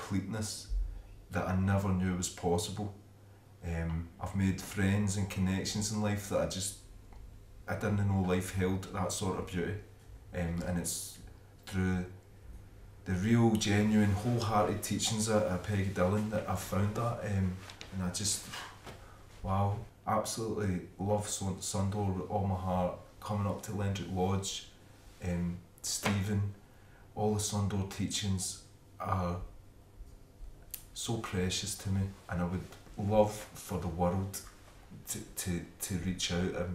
completeness that I never knew was possible. I've made friends and connections in life that I didn't know life held that sort of beauty. And it's through the real, genuine, wholehearted teachings of Peggy Dillon that I've found that. And I just, wow, absolutely love Sundoor with all my heart. Coming up to Lendrick Lodge, Stephen, all the Sundoor teachings are so precious to me, and I would love for the world to reach out.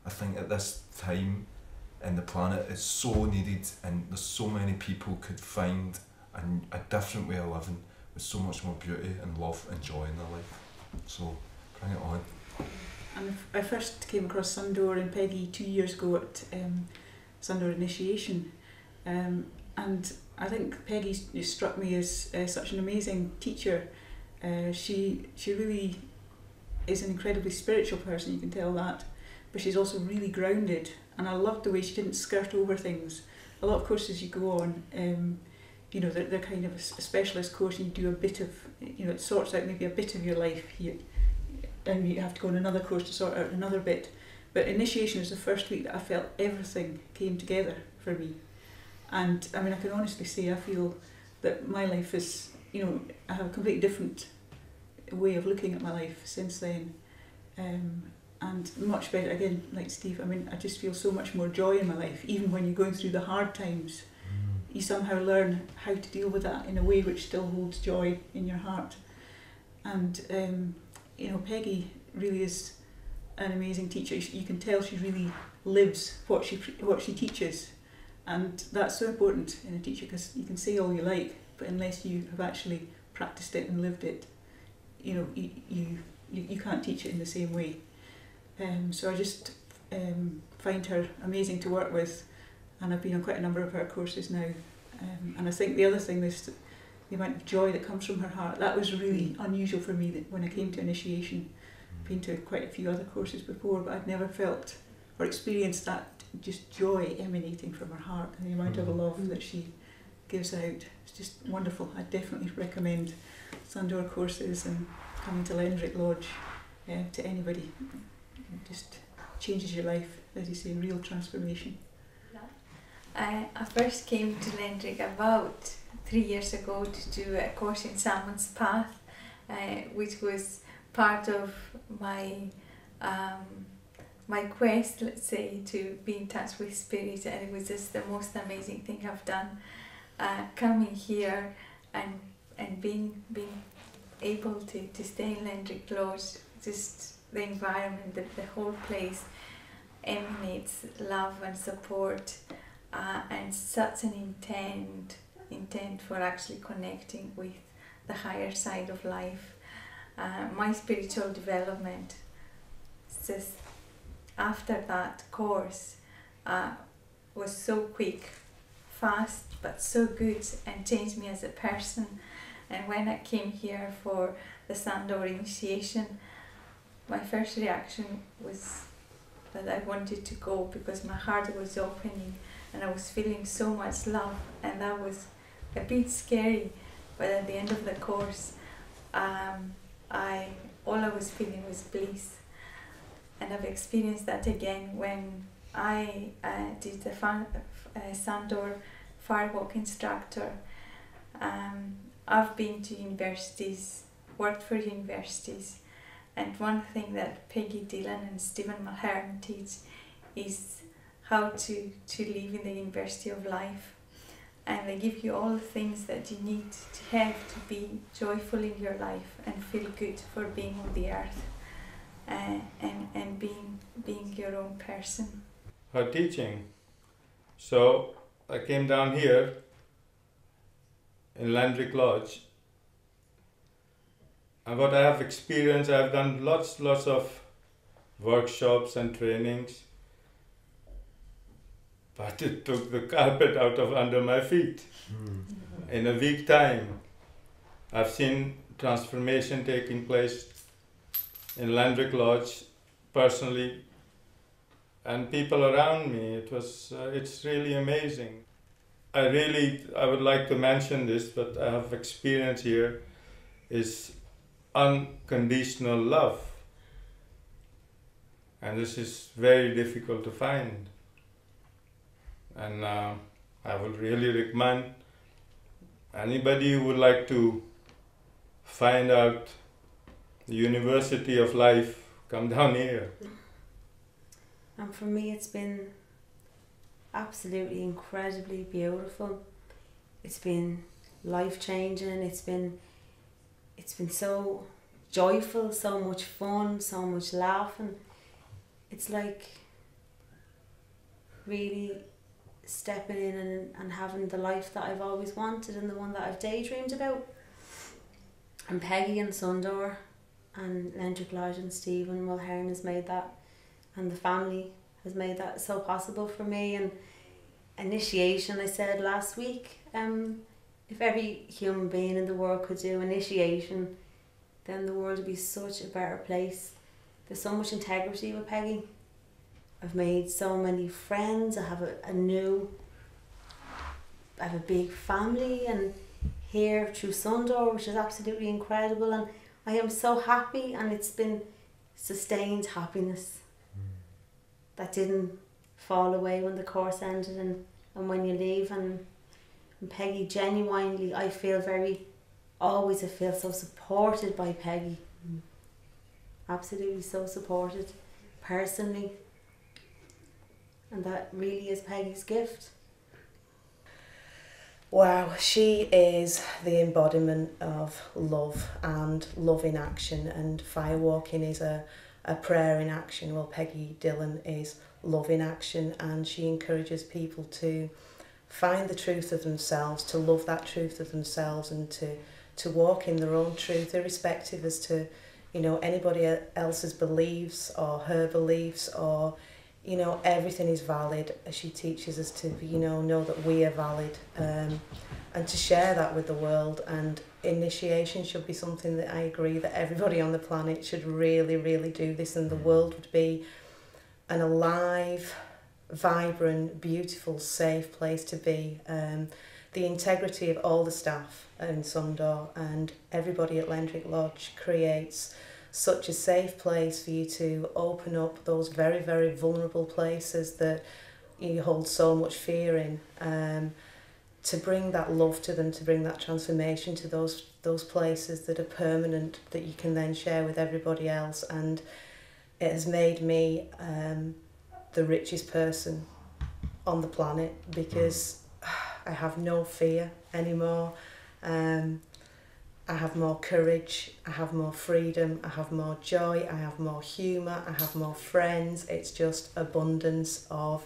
I think at this time in the planet it's so needed, and there's so many people could find a different way of living with so much more beauty and love and joy in their life. So bring it on. And I first came across Sundoor and Peggy 2 years ago at Sundoor Initiation, and I think Peggy struck me as such an amazing teacher. She really is an incredibly spiritual person, you can tell that, but she's also really grounded, and I loved the way she didn't skirt over things. A lot of courses you go on, you know, they're kind of a specialist course, and you do a bit of, you know, it sorts out maybe a bit of your life here, and you have to go on another course to sort out another bit. But initiation was the first week that I felt everything came together for me. And I mean, I can honestly say I feel that my life is, you know, I have a completely different way of looking at my life since then. And much better, again, like Steve, I mean, I just feel so much more joy in my life. Even when you're going through the hard times, you somehow learn how to deal with that in a way which still holds joy in your heart. And you know, Peggy really is an amazing teacher. You can tell she really lives what she teaches, and that's so important in a teacher, because you can say all you like, but unless you have actually practiced it and lived it, you know, you can't teach it in the same way. So I just find her amazing to work with, and I've been on quite a number of her courses now. And I think the other thing is the amount of joy that comes from her heart. That was really unusual for me, that when I came to initiation. I've been to quite a few other courses before, but I'd never felt or experienced that just joy emanating from her heart, and the amount of love that she gives out. It's just wonderful. I definitely recommend Sundoor courses and coming to Lendrick Lodge to anybody. It just changes your life, as you say, real transformation. I first came to Lendrick about 3 years ago to do a course in Salmon's Path, which was part of my my quest, let's say, to be in touch with spirit, and it was just the most amazing thing I've done. Coming here and being able to stay in Lendrick Lodge, just the environment, the whole place emanates love and support, and such an intent for actually connecting with the higher side of life. My spiritual development, just after that course, was so quick, fast, but so good, and changed me as a person. And when I came here for the Sundoor initiation, my first reaction was that I wanted to go, because my heart was opening and I was feeling so much love, and that was a bit scary. But at the end of the course, all I was feeling was bliss, and I've experienced that again when I did the Sundoor Firewalk instructor. I've been to universities, worked for universities, and one thing that Peggy Dillon and Stephen Mulhern teach is how to live in the University of Life. And they give you all the things that you need to have to be joyful in your life and feel good for being on the earth, and being your own person. Her teaching. So I came down here in Lendrick Lodge, and what I have experienced, I have done lots of workshops and trainings, but it took the carpet out of under my feet. In a week time, I've seen transformation taking place in Lendrick Lodge personally, and people around me. It's really amazing. I would like to mention this, but I have experience here, is unconditional love. And this is very difficult to find. And I would really recommend anybody who would like to find out the University of Life, come down here. And for me, it's been absolutely incredibly beautiful. It's been life-changing. It's been so joyful, so much fun, so much laughing. It's like really stepping in and having the life that I've always wanted and the one that I've daydreamed about. And Peggy and Sundoor and Lendrick Lodge and Stephen Mulhern has made that, and the family has made that so possible for me. And initiation, I said last week, if every human being in the world could do initiation, then the world would be such a better place. There's so much integrity with Peggy. I've made so many friends. I have a big family, and here through Sundoor, which is absolutely incredible, and I am so happy, and it's been sustained happiness that didn't fall away when the course ended and when you leave. And Peggy, genuinely, I feel so supported by Peggy. Absolutely so supported, personally. And that really is Peggy's gift. Wow, she is the embodiment of love and love in action, and Firewalking is a prayer in action. Well, Peggy Dillon is love in action, and she encourages people to find the truth of themselves, to love that truth of themselves, and to walk in their own truth, irrespective as to, you know, anybody else's beliefs or her beliefs, or, you know, everything is valid. She teaches us to, you know that we are valid, and to share that with the world. And initiation should be something that I agree that everybody on the planet should really, really do this, and the world would be an alive, vibrant, beautiful, safe place to be. The integrity of all the staff in Sundoor and everybody at Lendrick Lodge creates such a safe place for you to open up those very, very vulnerable places that you hold so much fear in, to bring that love to them, to bring that transformation to those places that are permanent, that you can then share with everybody else. And it has made me the richest person on the planet, because I have no fear anymore. I have more courage, I have more freedom, I have more joy, I have more humour, I have more friends. It's just abundance of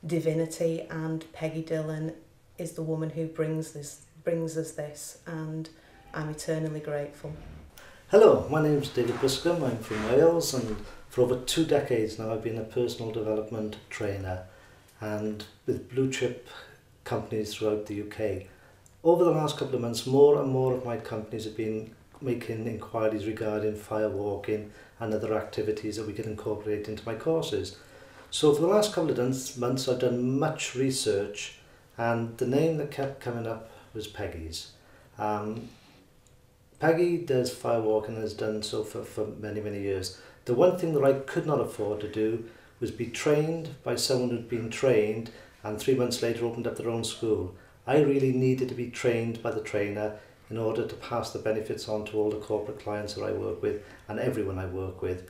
divinity, and Peggy Dillon is the woman who brings us this, and I'm eternally grateful. Hello, my name's David Biscombe, I'm from Wales, and for over 2 decades now I've been a personal development trainer, and with blue chip companies throughout the UK. Over the last couple of months, more and more of my companies have been making inquiries regarding firewalking and other activities that we can incorporate into my courses. So for the last couple of months, I've done much research, and the name that kept coming up was Peggy's. Peggy does firewalking and has done so for many, many years. The one thing that I could not afford to do was be trained by someone who'd been trained and 3 months later opened up their own school. I really needed to be trained by the trainer in order to pass the benefits on to all the corporate clients that I work with and everyone I work with.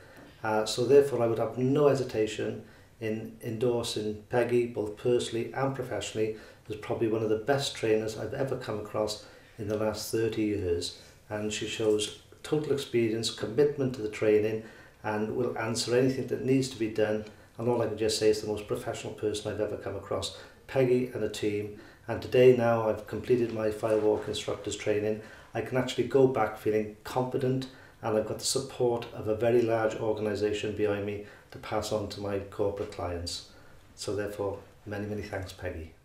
So therefore I would have no hesitation in endorsing Peggy, both personally and professionally, as probably one of the best trainers I've ever come across in the last 30 years. And she shows total experience, commitment to the training, and will answer anything that needs to be done. And all I can just say is the most professional person I've ever come across. Peggy and a team. And today, now I've completed my Firewalk instructor's training, I can actually go back feeling confident, and I've got the support of a very large organisation behind me to pass on to my corporate clients. So therefore, many, many thanks, Peggy.